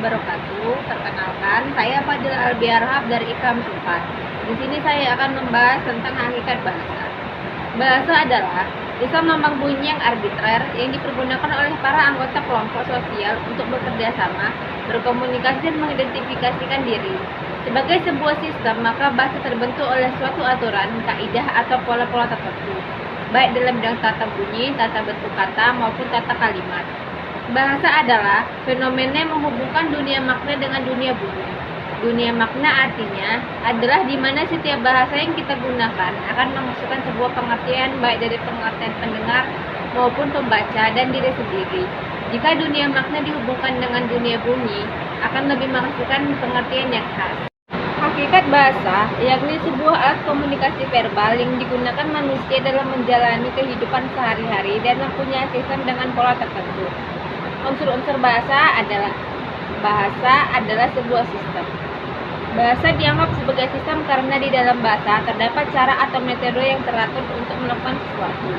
wabarakatuh. Perkenalkan, saya Fadil Albiarhab dari Ikram 4. Di sini saya akan membahas tentang hakikat bahasa. Bahasa adalah sistem lambang bunyi yang arbitrer yang dipergunakan oleh para anggota kelompok sosial untuk bekerja sama, berkomunikasi dan mengidentifikasikan diri. Sebagai sebuah sistem, maka bahasa terbentuk oleh suatu aturan, kaidah atau pola-pola tertentu, baik dalam bidang tata bunyi, tata bentuk kata, maupun tata kalimat. Bahasa adalah fenomena yang menghubungkan dunia makna dengan dunia bunyi. Dunia makna artinya adalah di mana setiap bahasa yang kita gunakan akan menghasilkan sebuah pengertian baik dari pengertian pendengar maupun pembaca dan diri sendiri. Jika dunia makna dihubungkan dengan dunia bunyi, akan lebih menghasilkan pengertian yang khas. Hakikat bahasa yakni sebuah alat komunikasi verbal yang digunakan manusia dalam menjalani kehidupan sehari-hari dan mempunyai sistem dengan pola tertentu. Unsur-unsur bahasa adalah sebuah sistem. Bahasa dianggap sebagai sistem karena di dalam bahasa terdapat cara atau metode yang teratur untuk melakukan sesuatu.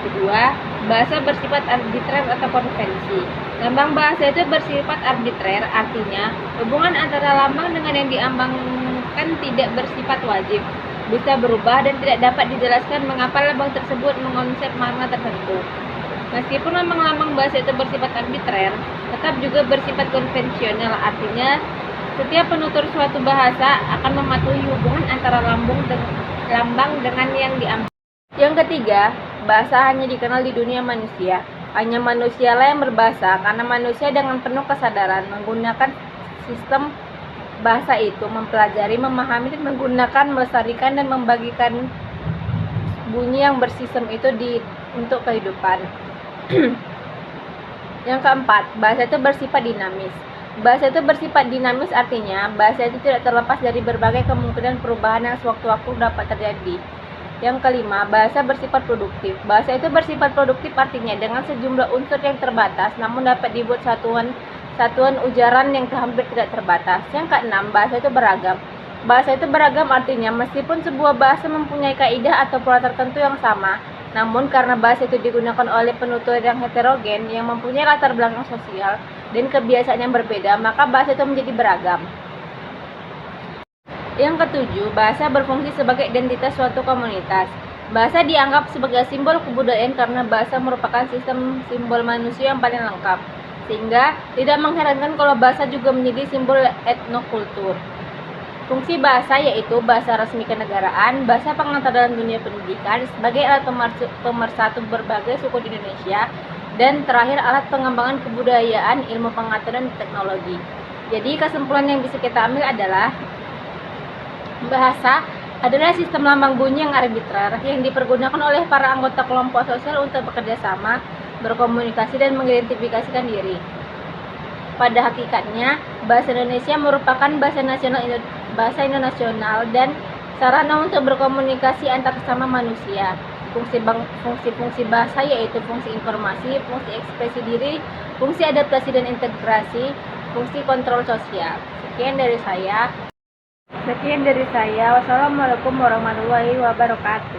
Kedua, bahasa bersifat arbitrer atau konvensi. Lambang bahasa itu bersifat arbitrer, artinya hubungan antara lambang dengan yang diambangkan tidak bersifat wajib, bisa berubah dan tidak dapat dijelaskan mengapa lambang tersebut mengonsep makna tertentu. Meskipun lambang-lambang bahasa itu bersifat arbitrer, tetap juga bersifat konvensional, artinya setiap penutur suatu bahasa akan mematuhi hubungan antara lambang dengan yang diambil. Yang ketiga, bahasa hanya dikenal di dunia manusia. Hanya manusialah yang berbahasa, karena manusia dengan penuh kesadaran menggunakan sistem bahasa itu, mempelajari, memahami, dan menggunakan, melestarikan, dan membagikan bunyi yang bersistem itu untuk kehidupan. Yang keempat, bahasa itu bersifat dinamis. Bahasa itu bersifat dinamis artinya bahasa itu tidak terlepas dari berbagai kemungkinan perubahan yang sewaktu-waktu dapat terjadi. Yang kelima, bahasa bersifat produktif. Bahasa itu bersifat produktif artinya dengan sejumlah unsur yang terbatas namun dapat dibuat satuan ujaran yang hampir tidak terbatas. Yang keenam, bahasa itu beragam. Bahasa itu beragam artinya meskipun sebuah bahasa mempunyai kaidah atau pola tertentu yang sama, namun karena bahasa itu digunakan oleh penutur yang heterogen yang mempunyai latar belakang sosial dan kebiasaan yang berbeda, maka bahasa itu menjadi beragam. Yang ketujuh, bahasa berfungsi sebagai identitas suatu komunitas. Bahasa dianggap sebagai simbol kebudayaan karena bahasa merupakan sistem simbol manusia yang paling lengkap, sehingga tidak mengherankan kalau bahasa juga menjadi simbol etnokultur. Fungsi bahasa yaitu bahasa resmi kenegaraan, bahasa pengantar dalam dunia pendidikan, sebagai alat pemersatu berbagai suku di Indonesia, dan terakhir alat pengembangan kebudayaan, ilmu pengetahuan, dan teknologi. Jadi kesimpulan yang bisa kita ambil adalah bahasa adalah sistem lambang bunyi yang arbitrer yang dipergunakan oleh para anggota kelompok sosial untuk bekerja sama, berkomunikasi, dan mengidentifikasikan diri. Pada hakikatnya, bahasa Indonesia merupakan bahasa internasional dan sarana untuk berkomunikasi antar sesama manusia. Fungsi bahasa yaitu fungsi informasi, fungsi ekspresi diri, fungsi adaptasi dan integrasi, fungsi kontrol sosial. Sekian dari saya. Wassalamualaikum warahmatullahi wabarakatuh.